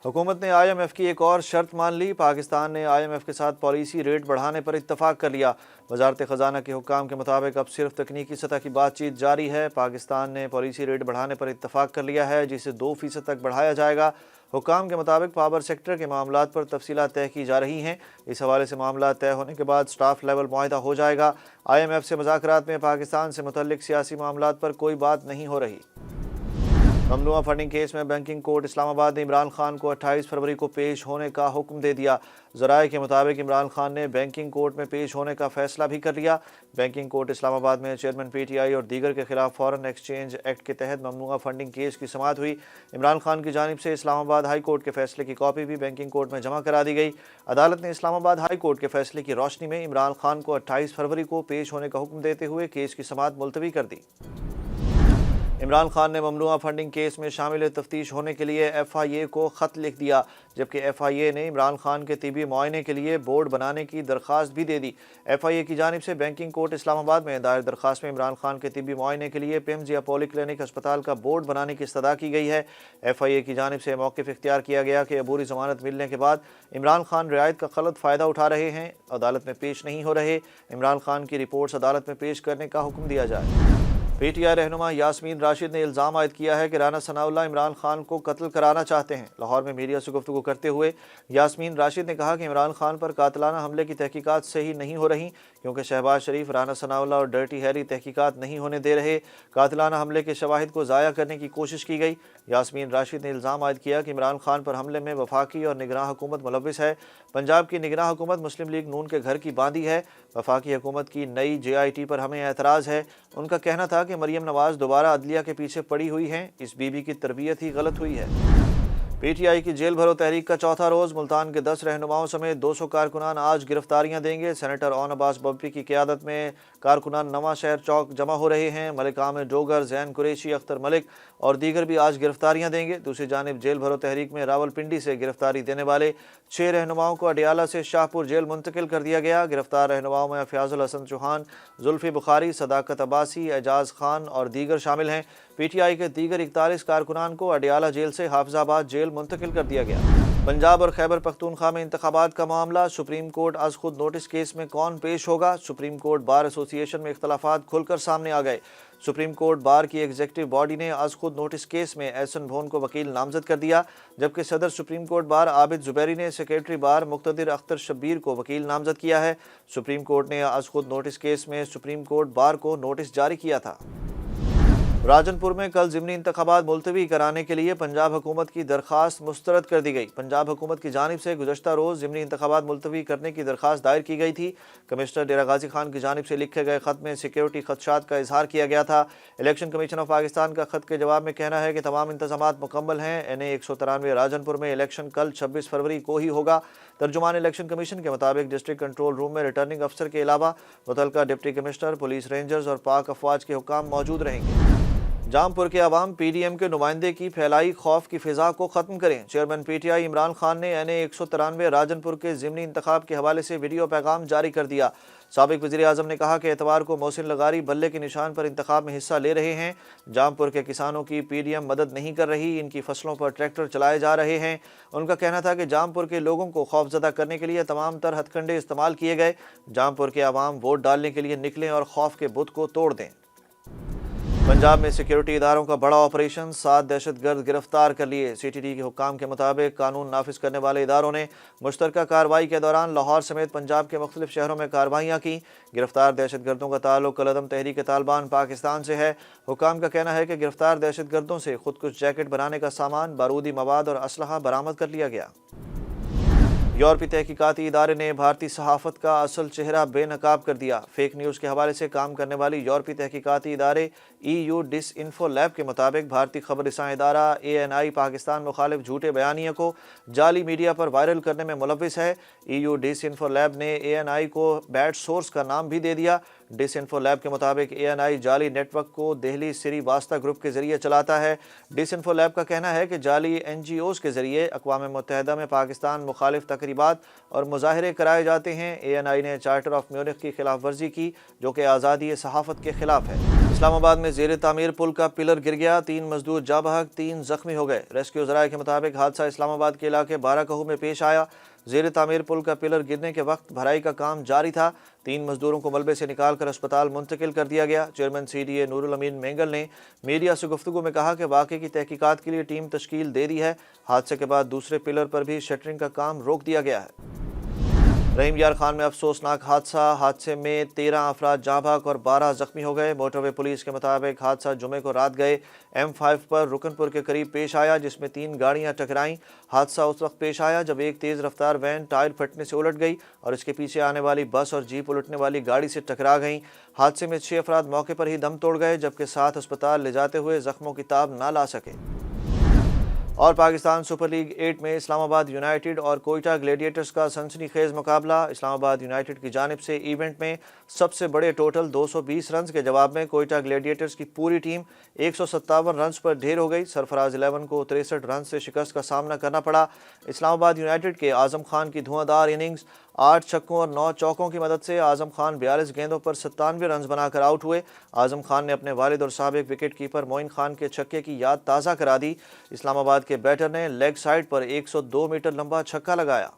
हुकूमत ने IMF की एक और शर्त मान ली। पाकिस्तान ने IMF के साथ पॉलिसी रेट बढ़ाने पर इत्तफाक कर लिया। वजारत ख़जाना के हुक्काम के मुताबिक अब सिर्फ तकनीकी सतह की बातचीत जारी है। पाकिस्तान ने पॉलिसी रेट बढ़ाने पर इत्तफाक कर लिया है, जिसे 2% तक बढ़ाया जाएगा। हुक्काम के मुताबिक पावर सेक्टर के मामलात पर तफसीलात तय की जा रही हैं। इस हवाले से मामला तय होने के बाद स्टाफ लेवल मुआहदा हो जाएगा। IMF से मुज़ाकरात में पाकिस्तान से मुतल्लिक सियासी मामलात पर कोई बात नहीं हो रही। ममनुआ फंडिंग केस में बैंकिंग कोर्ट इस्लामाबाद ने इमरान खान को 28 फरवरी को पेश होने का हुक्म दे दिया। ज़राए के मुताबिक इमरान खान ने बैंकिंग कोर्ट में पेश होने का फैसला भी कर लिया। बैंकिंग कोर्ट इस्लामाबाद में चेयरमैन PTI और दीगर के खिलाफ फॉरेन एक्सचेंज एक्ट के तहत ममनुआ फंडिंग केस की समाअत हुई। इमरान खान की जानिब से इस्लामाबाद हाई कोर्ट के फैसले की कॉपी भी बैंकिंग कोर्ट में जमा करा दी गई। अदालत ने इस्लामाबाद हाई कोर्ट के फैसले की रोशनी में इमरान खान को 28 फरवरी को पेश होने का हुक्म देते हुए केस की समाअत मुलतवी कर दी। इमरान खान ने ममनुआ फंडिंग केस में शामिल तफ्तीश होने के लिए FIA को ख़त लिख दिया, जबकि FIA ने इमरान खान के तिबी मुआयने के लिए बोर्ड बनाने की दरख्वास्त भी दे दी। FIA की जानिब से बैंकिंग कोर्ट इस्लामाबाद में दायर दरख्वास्त में इमरान खान के तिबी मुआयने के लिए पिम्स या पॉली क्लिनिक अस्पताल का बोर्ड बनाने की इस्तदा की गई है। FIA की जानिब से मौक़िफ़ इख्तियार किया गया कि अबूरी ज़मानत मिलने के बाद इमरान खान रियायत का गलत फ़ायदा उठा रहे हैं, अदालत में पेश नहीं हो रहे। इमरान खान की रिपोर्ट्स अदालत में पेश करने का हुक्म दिया जाए। PTI रहनुमा यास्मीन राशिद ने इल्ज़ाम आयद किया है कि राना सनाउल्लाह इमरान खान को कत्ल कराना चाहते हैं। लाहौर में मीडिया से गुफ्तगू करते हुए यास्मीन राशिद ने कहा कि इमरान खान पर कातलाना हमले की तहकीकात सही नहीं हो रही, क्योंकि शहबाज शरीफ, राना सनाउल्लाह और डर्टी हैरी तहकीकात नहीं होने दे रहे। कातलाना हमले के शवाहिद को ज़ाया करने की कोशिश की गई। यास्मीन राशिद ने इल्ज़ाम आयद किया कि इमरान खान पर हमले में वफाकी और निगरान हुकूमत मुलव्विस है। पंजाब की निगरान हुकूमत मुस्लिम लीग नून के घर की बांदी है। वफाकी हुकूमत की नई JIT पर हमें एतराज़ है। उनका कहना था कि मरियम नवाज़ दोबारा अदलिया के पीछे पड़ी हुई हैं, इस बीबी की तरबियत ही गलत हुई है। PTI की जेल भरो तहरीक का चौथा रोज़। मुल्तान के 10 रहनुमाओं समेत 200 कारकुनान आज गिरफ्तारियां देंगे। सेनेटर ओन अब्बास बब्बी की क़यादत में कारकुनान नवा शहर चौक जमा हो रहे हैं। मलिक आमिर डोगर, जैन कुरैशी, अख्तर मलिक और दीगर भी आज गिरफ्तारियां देंगे। दूसरी जानिब जेल भरो तहरीक में रावलपिंडी से गिरफ्तारी देने वाले 6 रहनुमाओं को अडियाला से शाहपुर जेल मुंतकिल कर दिया गया। गिरफ्तार रहनुमाओं में फयाजुल हसन चौहान, जुल्फी बुखारी, सदाकत अब्बासी, एजाज खान और दीगर शामिल हैं। PTI के दीगर 41 कारकुनान को अडियाला जेल से हाफिजाबाद जेल मुंतकिल कर दिया गया। पंजाब और खैबर पख्तूनख्वा में इंतखाबात का मामला। सुप्रीम कोर्ट आज खुद नोटिस केस में कौन पेश होगा। सुप्रीम कोर्ट बार एसोसिएशन में इख्तलाफात खुलकर सामने आ गए। सुप्रीम कोर्ट बार की एग्जीक्यूटिव बॉडी ने आज खुद नोटिस केस में एहसन भोन को वकील नामजद कर दिया, जबकि सदर supreme court bar Abid Zubairi ने सेक्रेटरी बार मुक्तदिर अख्तर शब्बीर को वकील नामजद किया है। सुप्रीम कोर्ट ने आज खुद नोटिस केस में सुप्रीम कोर्ट बार को नोटिस जारी किया था। राजनपुर में कल ज़िमनी इंतखाबात मुलतवी कराने के लिए पंजाब हुकूमत की दरख्वास्त मुस्तरद कर दी गई। पंजाब हुकूमत की जानिब से गुज़श्ता रोज़ ज़िमनी इंतखाबात मुलतवी करने की दरख्वास्त दायर की गई थी। कमिश्नर डेरा गाजी खान की जानिब से लिखे गए ख़त में सिक्योरिटी खदशात का इजहार किया गया था। इलेक्शन कमीशन ऑफ पाकिस्तान का ख़त के जवाब में कहना है कि तमाम इंतजामात मुकम्मल हैं। NA 193 राजनपुर में इलेक्शन कल 26 फरवरी को ही होगा। तर्जुमान इलेक्शन कमीशन के मुताबिक डिस्ट्रिक्ट कंट्रोल रूम में रिटर्निंग अफसर के अलावा मुतल्लिका डिप्टी कमिश्नर, पुलिस रेंजर्स और पाक अफवाज के हुक्काम मौजूद रहेंगे। जामपुर के अवाम PDM के नुमाइंदे की फैलाई खौफ की फ़िज़ा को ख़त्म करें। चेयरमैन PTI इमरान खान ने NA 193 राजनपुर के ज़िमनी इंतखाब के हवाले से वीडियो पैगाम जारी कर दिया। साबिक वज़ीर आज़म ने कहा कि एतवार को मोहसिन लगारी बल्ले के निशान पर इंतखाब में हिस्सा ले रहे हैं। जामपुर के किसानों की PDM मदद नहीं कर रही, इनकी फसलों पर ट्रैक्टर चलाए जा रहे हैं। उनका कहना था कि जामपुर के लोगों को खौफजदा करने के लिए तमाम तर हथकंडे इस्तेमाल किए गए। जामपुर के अवाम वोट डालने के लिए निकलें और खौफ के बुत को तोड़ दें। पंजाब में सिक्योरिटी इदारों का बड़ा ऑपरेशन, 7 दहशतगर्द गिरफ्तार कर लिए। CTD के हुक्काम के मुताबिक कानून नाफिज करने वाले इदारों ने मुश्तरका कार्रवाई के दौरान लाहौर समेत पंजाब के मुख्तलिफ शहरों में कार्रवाइयाँ की। गिरफ्तार दहशतगर्दों का ताल्लुक कलअदम तहरीक तालिबान पाकिस्तान से है। हुक्काम का कहना है कि गिरफ्तार दहशतगर्दों से खुदकुश जैकेट बनाने का सामान, बारूदी मवाद और असलहा बरामद कर लिया गया। यूरोपीय तहकीकाती इदारे ने भारतीय सहाफ़त का असल चेहरा बेनकाब कर दिया। फेक न्यूज़ के हवाले से काम करने वाली यूरोपीय तहकीकाती इदारे EU डिसइंफो लैब के मुताबिक भारतीय खबर रसां इदारा ANI पाकिस्तान मुखालिफ झूठे बयानिए को जाली मीडिया पर वायरल करने में मुलव्विस है। EU डिसइंफो लैब ने ANI को बैड सोर्स का नाम भी दे दिया। डिस इन्फो लैब के मुताबिक ANI जाली नेटवर्क को दिल्ली सिरी वास्ता ग्रुप के जरिए चलाता है। डिस इन्फो लैब का कहना है कि जाली NGOs के जरिए अक़वाम मुत्तहिदा में पाकिस्तान मुखालिफ तकरीबात और मुजाहरे कराए जाते हैं। ANI ने चार्टर ऑफ म्यूनिख की खिलाफ वर्जी की, जो कि आज़ादी सहाफ़त के खिलाफ है। इस्लामाबाद में ज़ेर तामीर पुल का पिलर गिर गया, 3 मजदूर जा बहक, 3 जख्मी हो गए। रेस्क्यू ज़राए के मुताबिक हादसा इस्लामाबाद के इलाके बाराकहू में पेश आया। ज़ेर तामीर पुल का पिलर गिरने के वक्त भराई का काम जारी था। 3 मजदूरों को मलबे से निकाल कर अस्पताल मुंतकिल कर दिया गया। चेयरमैन CDA नूरुल अमीन मेंगल ने मीडिया से गुफ्तगू में कहा कि वाक़े की तहकीकात के लिए टीम तश्कील दे दी है। हादसे के बाद दूसरे पिलर पर भी शटरिंग का काम रोक दिया गया है। रहीम यार खान में अफसोसनाक हादसे में 13 अफराद जाँ बहक और 12 जख्मी हो गए। मोटरवे पुलिस के मुताबिक हादसा जुमे को रात गए M5 पर रुकनपुर के करीब पेश आया, जिसमें 3 गाड़ियां टकराईं। हादसा उस वक्त पेश आया जब एक तेज़ रफ्तार वैन टायर फटने से उलट गई और इसके पीछे आने वाली बस और जीप उलटने वाली गाड़ी से टकरा गईं। हादसे में 6 अफराद मौके पर ही दम तोड़ गए, जबकि 7 अस्पताल ले जाते हुए जख्मों की ताब ना ला सके। और पाकिस्तान सुपर लीग 8 में इस्लामाबाद यूनाइटेड और कोयटा ग्लेडिएटर्स का सनसनीखेज मुकाबला। इस्लामाबाद यूनाइटेड की जानिब से इवेंट में सबसे बड़े टोटल 220 रन के जवाब में कोयटा ग्लेडिएटर्स की पूरी टीम 157 रन पर ढेर हो गई। सरफराज 11 को 63 रन से शिकस्त का सामना करना पड़ा। इस्लामाबाद यूनाइटेड के आजम खान की धुआंधार इनिंग्स, 8 छक्कों और 9 चौकों की मदद से आजम खान 42 गेंदों पर 97 रन बनाकर आउट हुए। आजम खान ने अपने वालिद और साबिक विकेट कीपर मोइन खान के छक्के की याद ताज़ा करा दी। इस्लामाबाद के बैटर ने लेग साइड पर 102 मीटर लंबा छक्का लगाया।